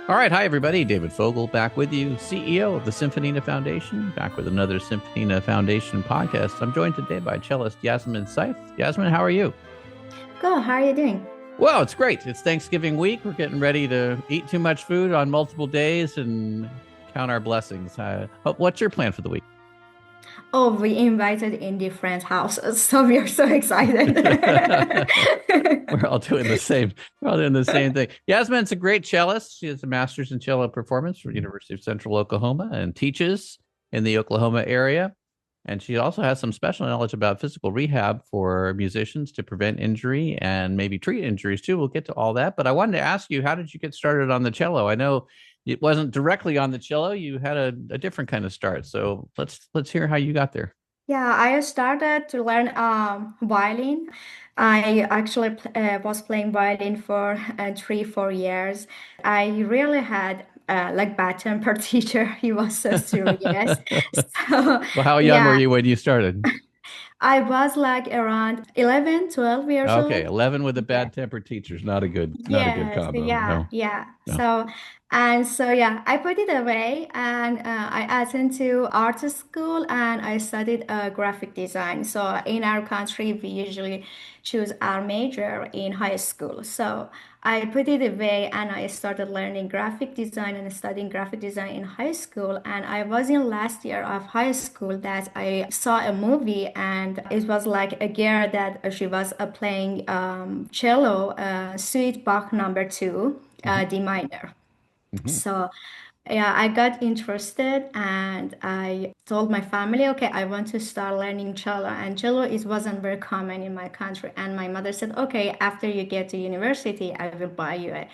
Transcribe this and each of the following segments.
All right. Hi, everybody. David Fogel back with you, CEO of the Symphonina Foundation, back with another Symphonina Foundation podcast. I'm joined today by cellist Yasaman Seif. Yasmin, how are you? Good. How are you doing? Well, it's great. It's Thanksgiving week. We're getting ready to eat too much food on multiple days and count our blessings. What's your plan for the week? Oh, we invited in different houses, so we are so excited. We're all doing the same. We're all doing the same thing. Yasmin's a great cellist. She has a master's in cello performance from University of Central Oklahoma and teaches in the Oklahoma area. And she also has some special knowledge about physical rehab for musicians to prevent injury and maybe treat injuries too. We'll get to all that. But I wanted to ask you, how did you get started on the cello? I know it wasn't directly on the cello. You had a different kind of start. So let's hear how you got there. Yeah, I started to learn violin. I actually was playing violin for 3, 4 years. I really had like bad temper teacher. He was so serious. So Well, how young were yeah, you when you started? I was like around 11, 12 years Okay, old. 11 with a Yeah. bad tempered teacher is not a good Yes, combo. yeah, No, yeah. no. So I put it away and I attended to art school and I studied graphic design. So in our country, we usually choose our major in high school. So I put it away and I started learning graphic design and studying graphic design in high school. And I was in last year of high school that I saw a movie and it was like a girl that she was playing cello, Suite Bach number two, Hmm. D minor. Hmm. So yeah, I got interested and I told my family, okay, I want to start learning cello. And cello is wasn't very common in my country. And my mother said, okay, after you get to university, I will buy you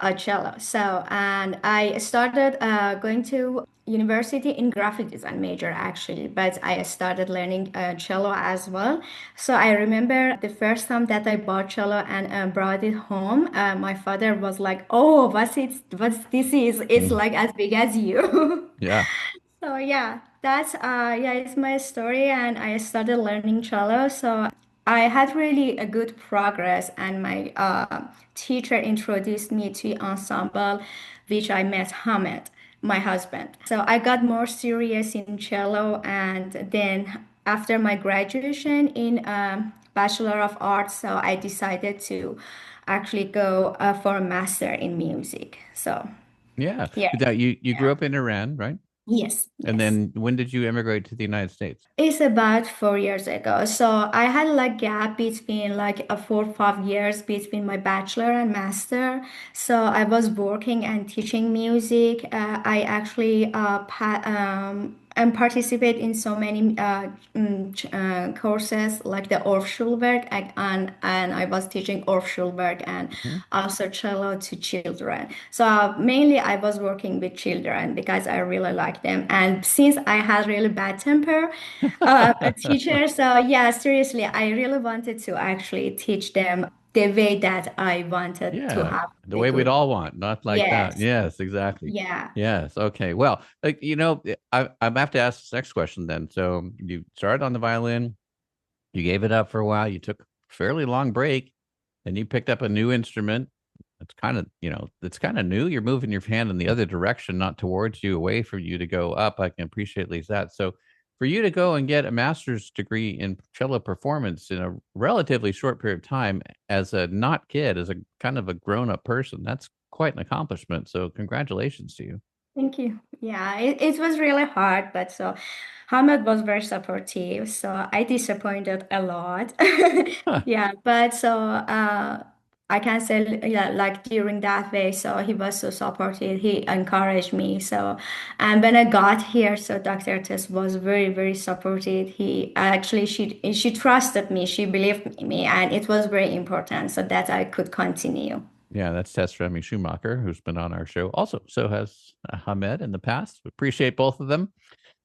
a cello. So, and I started going to university in graphic design major actually, but I started learning cello as well. So I remember the first time that I bought cello and brought it home, my father was like, "Oh, what's this is? It's like as big as you." Yeah. So yeah, it's my story, and I started learning cello. So I had really a good progress, and my teacher introduced me to ensemble, which I met Hamed, my husband. So I got more serious in cello, and then after my graduation in Bachelor of Arts, so I decided to actually go for a master in music. So Yeah. yeah, That you grew yeah, up in Iran, right? yes, And yes. then when did you immigrate to the United States? It's about 4 years ago. So I had like gap between like a 4, 5 years between my bachelor and master. So I was working and teaching music. I actually and participate in so many courses like the Orff and I was teaching Orff and Mhm. also cello to children. So mainly I was working with children because I really like them. And since I had really bad temper, a teacher. So yeah, seriously, I really wanted to actually teach them the way that I wanted to Yeah, have the the way we'd good. all want, not like that. Yes, Yes, exactly. yeah. Yes. Okay. Well, I have to ask this next question then. So you started on the violin, you gave it up for a while, you took a fairly long break, and you picked up a new instrument. It's kind of new. You're moving your hand in the other direction, not towards you, away from you to go up. I can appreciate at least that. So for you to go and get a master's degree in cello performance in a relatively short period of time as a not kid, as a kind of a grown up person, that's quite an accomplishment. So congratulations to you. Thank you. Yeah, it was really hard, but so Hamad was very supportive. So I disappointed a lot. Huh. Yeah, but so I can say yeah, like during that way, so he was so supportive. He encouraged me. So and when I got here, so Dr. Tess was very, very supportive. He actually she trusted me, she believed in me, and it was very important so that I could continue. Yeah, that's Tess Remy-Schumacher, who's been on our show. Also, so has Hamed in the past. We appreciate both of them.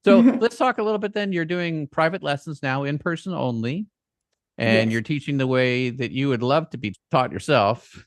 So let's talk a little bit then. You're doing private lessons now in person only, and Yes. you're teaching the way that you would love to be taught yourself.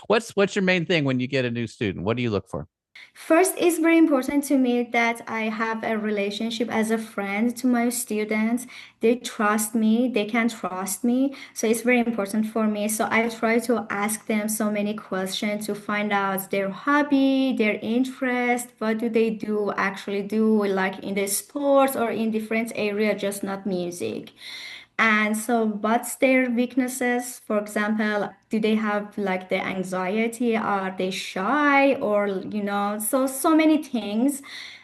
What's your main thing when you get a new student? What do you look for? First, it's very important to me that I have a relationship as a friend to my students. They trust me, they can trust me. So it's very important for me. So I try to ask them so many questions to find out their hobby, their interest, what do they do actually do like in the sports or in different area, just not music. And so, what's their weaknesses? For example, do they have like the anxiety? Are they shy? Or, so many things.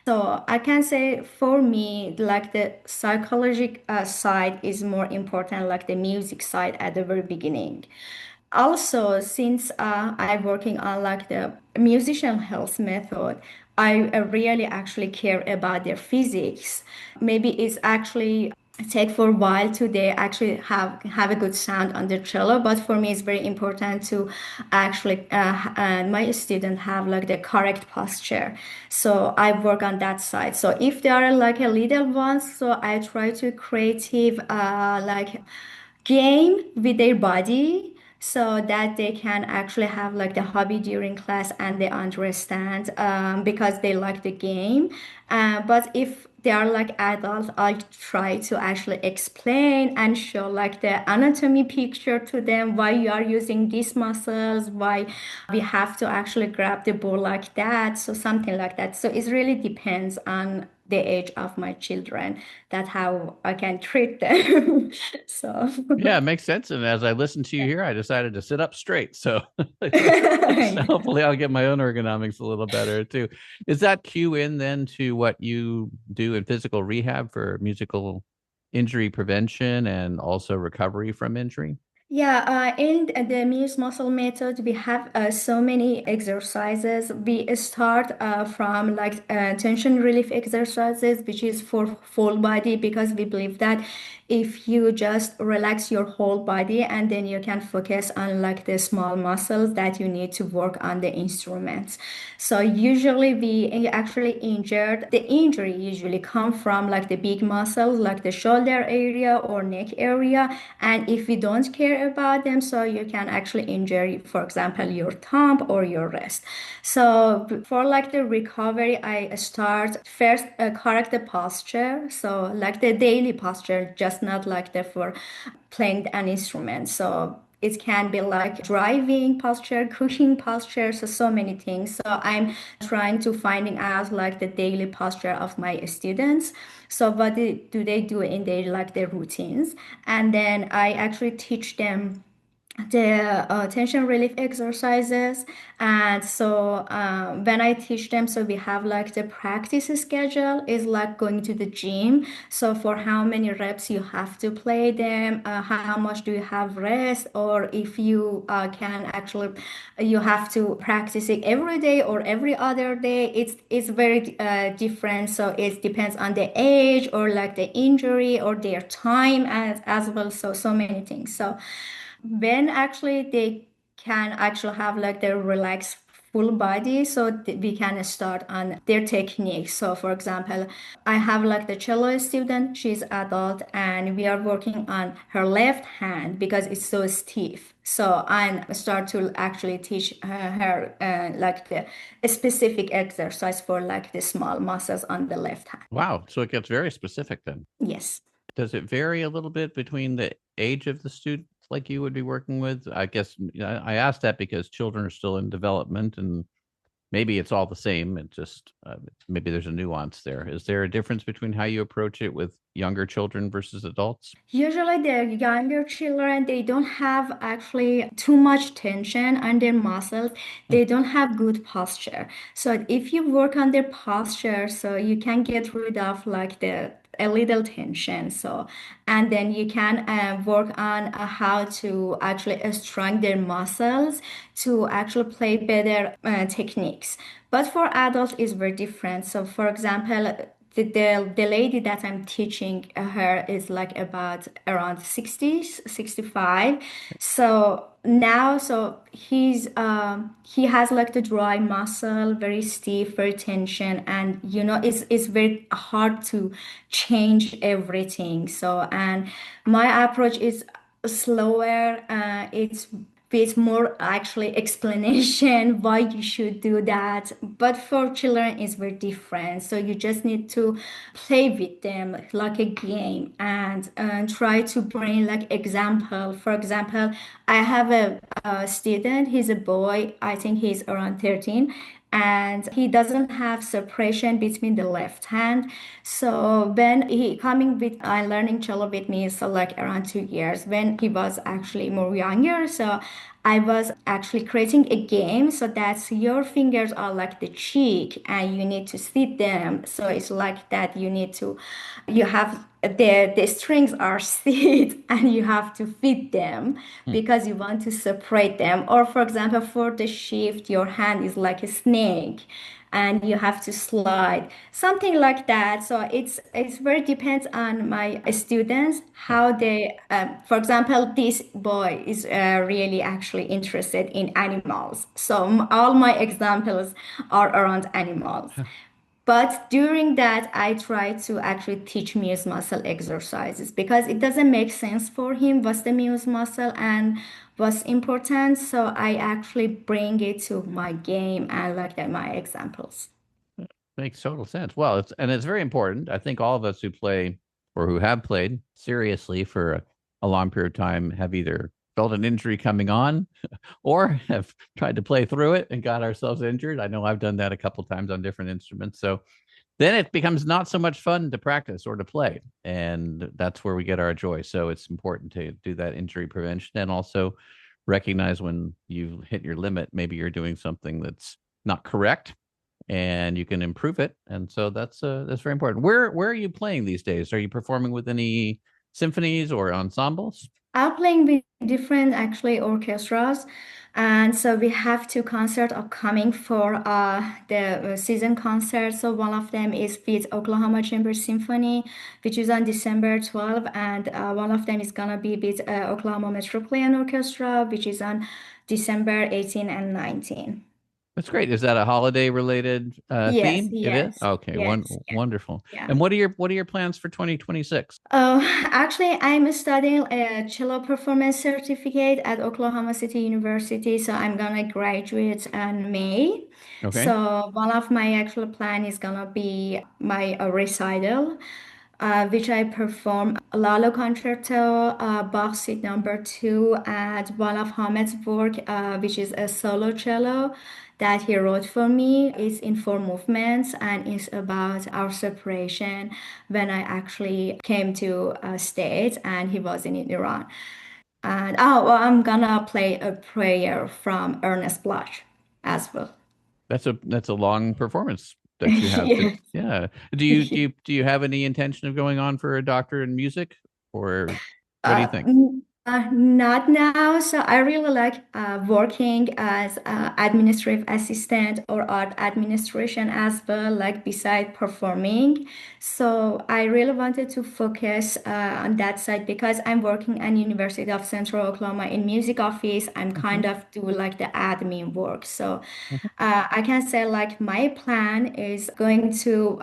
So, I can say for me, like the psychological side is more important, like the music side at the very beginning. Also, since I'm working on like the musician health method, I really actually care about their physics. Maybe it's actually take for a while to they actually have a good sound on the cello, but for me it's very important to actually my student have like the correct posture. So I work on that side. So if they are like a little ones, so I try to creative like game with their body so that they can actually have like the hobby during class and they understand because they like the game. But if they are like adults, I try to actually explain and show like the anatomy picture to them, why you are using these muscles, why we have to actually grab the ball like that. So something like that. So it really depends on the age of my children, that how I can treat them. So Yeah, it makes sense. And as I listen to you here, I decided to sit up straight. So, so hopefully I'll get my own ergonomics a little better too. Is that cue in then to what you do in physical rehab for musical injury prevention and also recovery from injury? Yeah, in the Muse Muscle method, we have so many exercises. We start from like tension relief exercises, which is for full body, because we believe that if you just relax your whole body and then you can focus on like the small muscles that you need to work on the instruments. So usually we actually injured, the injury usually come from like the big muscles, like the shoulder area or neck area. And if we don't care about them, so you can actually injure, for example, your thumb or your wrist. So for like the recovery, I start first correct the posture. So like the daily posture, just not like the for playing an instrument. So it can be like driving posture, cooking posture, so many things. So I'm trying to finding out like the daily posture of my students. So what do they do in their like their routines? And then I actually teach them the tension relief exercises. And so when I teach them, so we have like the practice schedule is like going to the gym. So for how many reps you have to play them, how much do you have rest, or if you can actually you have to practice it every day or every other day. It's very different. So it depends on the age or like the injury or their time as well. So many things. So when actually they can actually have like their relaxed full body, so we can start on their technique. So for example, I have like the cello student, she's adult, and we are working on her left hand because it's so stiff. So I start to actually teach her like the a specific exercise for like the small muscles on the left hand. Wow. So it gets very specific then. Yes. Does it vary a little bit between the age of the students like you would be working with? I guess I asked that because children are still in development and maybe it's all the same. It just maybe there's a nuance there. Is there a difference between how you approach it with younger children versus adults? Usually the younger children, they don't have actually too much tension on their muscles. Hmm. They don't have good posture. So if you work on their posture, so you can get rid of like the a little tension. So and then you can work on how to actually strengthen their muscles to actually play better techniques. But for adults, it's very different. So for example, the lady that I'm teaching her is like about around 60s, 65. So now, so he has like the dry muscle, very stiff, very tension, and it's very hard to change everything. So and my approach is slower. It's bit more actually explanation why you should do that. But for children, it's very different. So you just need to play with them like a game and try to bring like example. For example, I have a student, he's a boy, I think he's around 13, and he doesn't have separation between the left hand. So when he coming with learning cello with me, so like around 2 years, when he was actually more younger, so I was actually creating a game so that your fingers are like the cheek and you need to sit them. So it's like that you have the strings are sit and you have to fit them Hmm. because you want to separate them. Or for example, for the shift, your hand is like a snake and you have to slide something like that. So it's very depends on my students Yeah. how they for example, this boy is really actually interested in animals, so all my examples are around animals. But during that, I try to actually teach Muse Muscle exercises because it doesn't make sense for him what's the Muse Muscle and what's important. So I actually bring it to my game and like that, my examples. Makes total sense. Well, it's very important. I think all of us who play or who have played seriously for a long period of time have either felt an injury coming on or have tried to play through it and got ourselves injured. I know I've done that a couple times on different instruments. So then it becomes not so much fun to practice or to play. And that's where we get our joy. So it's important to do that injury prevention and also recognize when you hit your limit, maybe you're doing something that's not correct and you can improve it. And so that's very important. Where are you playing these days? Are you performing with any symphonies or ensembles? I'm playing with different actually orchestras, and so we have two concerts upcoming for the season concert. So one of them is with Oklahoma Chamber Symphony, which is on December 12th, and one of them is gonna be with Oklahoma Metropolitan Orchestra, which is on December 18 and 19. That's great. Is that a holiday related Yes, theme? It is? yes, Okay, yes, yeah, wonderful. yeah. And what are your plans for 2026? Oh, actually, I'm studying a cello performance certificate at Oklahoma City University, so I'm gonna graduate in May. Okay. So one of my actual plan is gonna be my recital, which I perform Lalo Concerto, Bach Suite Number 2, and one of Hamet's work, which is a solo cello that he wrote for me. It's in four movements and it's about our separation when I actually came to States and he was in Iran. And oh, well, I'm gonna play a prayer from Ernest Bloch as well. That's a long performance that you have to, Yes. yeah. Do you have any intention of going on for a doctor in music or what do you think? Not now. So I really like working as administrative assistant or art administration as well, like beside performing. So I really wanted to focus on that side because I'm working at University of Central Oklahoma in music office. I'm kind Mhm, of do like the admin work. So mhm. I can say like my plan is going to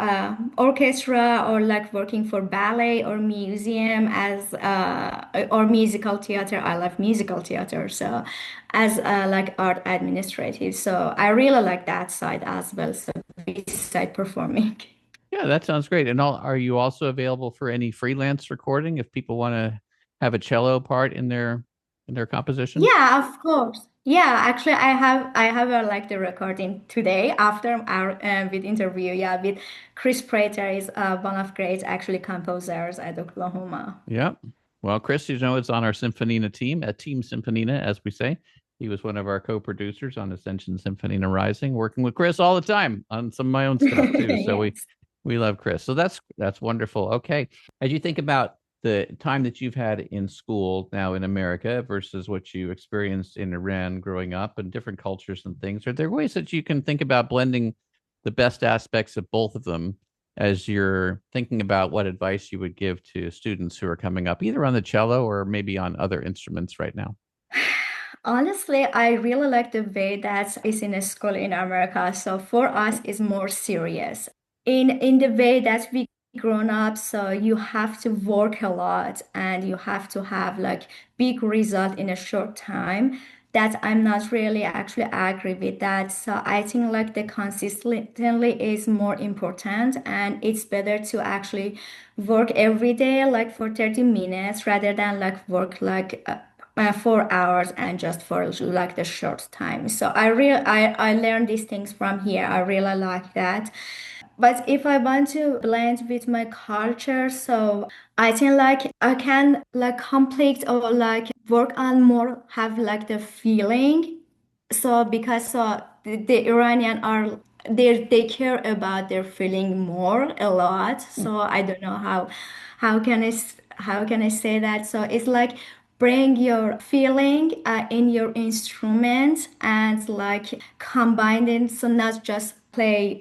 orchestra or like working for ballet or museum as or musical theater. I love musical theater, so as like art administrative. So I really like that side as well. So beside performing. Yeah, that sounds great. And are you also available for any freelance recording if people want to have a cello part in their composition? Yeah, of course. Yeah, actually, I have like the recording today after our with interview. Yeah, with Chris Prater is one of great actually composers at Oklahoma. Yeah. Well, Chris, you know, is on our Symphonina team, at Team Symphonina, as we say. He was one of our co-producers on Ascension Symphonina Rising, working with Chris all the time on some of my own stuff too. So Yes. we love Chris. So that's wonderful. Okay. As you think about the time that you've had in school now in America versus what you experienced in Iran growing up and different cultures and things, are there ways that you can think about blending the best aspects of both of them as you're thinking about what advice you would give to students who are coming up, either on the cello or maybe on other instruments right now? Honestly, I really like the way that is in a school in America. So for us, it's more serious. In the way that we grown up, so you have to work a lot and you have to have like big result in a short time. that I'm not really actually agree with that. So I think like the consistently is more important, and it's better to actually work every day like for 30 minutes rather than like work like 4 hours and just for like the short time. So I learned these things from here. I really like that. But if I want to blend with my culture, so I think like I can like complete or like work on more, have like the feeling. So because the Iranian are they care about their feeling more a lot. Hmm. So I don't know how can I say that? So it's like bring your feeling in your instrument and like combine it. So not just play.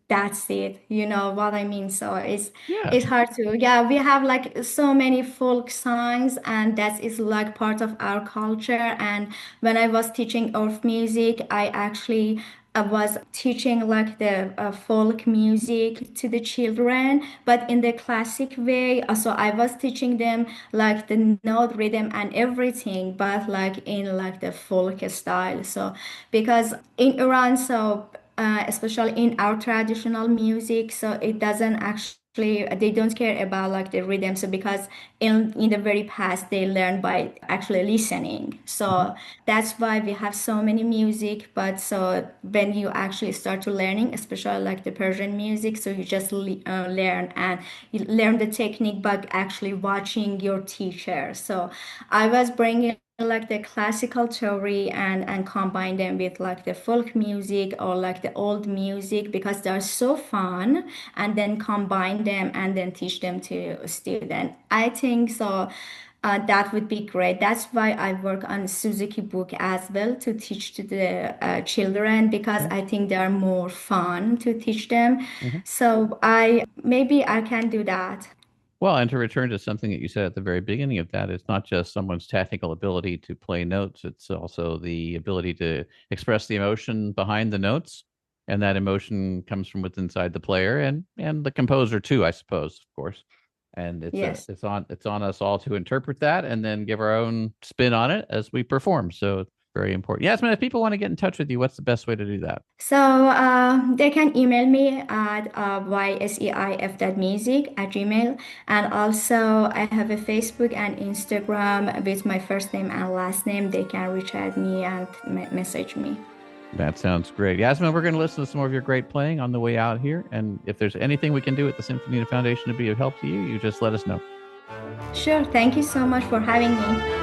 That's it. You know what I mean? So it's Yes. hard to, yeah, we have like so many folk songs, and that is like part of our culture. And when I was teaching earth music, I actually was teaching like the folk music to the children, but in the classic way. So I was teaching them like the note rhythm and everything, but like in like the folk style. So because in Iran, so especially in our traditional music, so it doesn't actually they don't care about like the rhythm. So because in the very past they learned by actually listening. Mhm. So that's why we have so many music. But so when you actually start to learning, especially like the Persian music, so you just learn, and you learn the technique by actually watching your teacher. So I was bringing like the classical theory and combine them with like the folk music or like the old music because they're so fun, and then combine them and then teach them to a student. I think so that would be great. That's why I work on Suzuki book as well to teach to the children, because Yeah. I think they are more fun to teach them. Mhm. So I maybe I can do that. Well, and to return to something that you said at the very beginning of that, it's not just someone's technical ability to play notes, it's also the ability to express the emotion behind the notes. And that emotion comes from within inside the player and the composer too, I suppose, of course. And Yes. it's on us all to interpret that and then give our own spin on it as we perform. So it's very important. Yasmin, if people want to get in touch with you, what's the best way to do that? So they can email me at yseif.music@gmail. And also I have a Facebook and Instagram with my first name and last name. They can reach out me and message me. That sounds great. Yasmin, we're going to listen to some more of your great playing on the way out here. And if there's anything we can do at the Symphonina Foundation to be of help to you, you just let us know. Sure. Thank you so much for having me.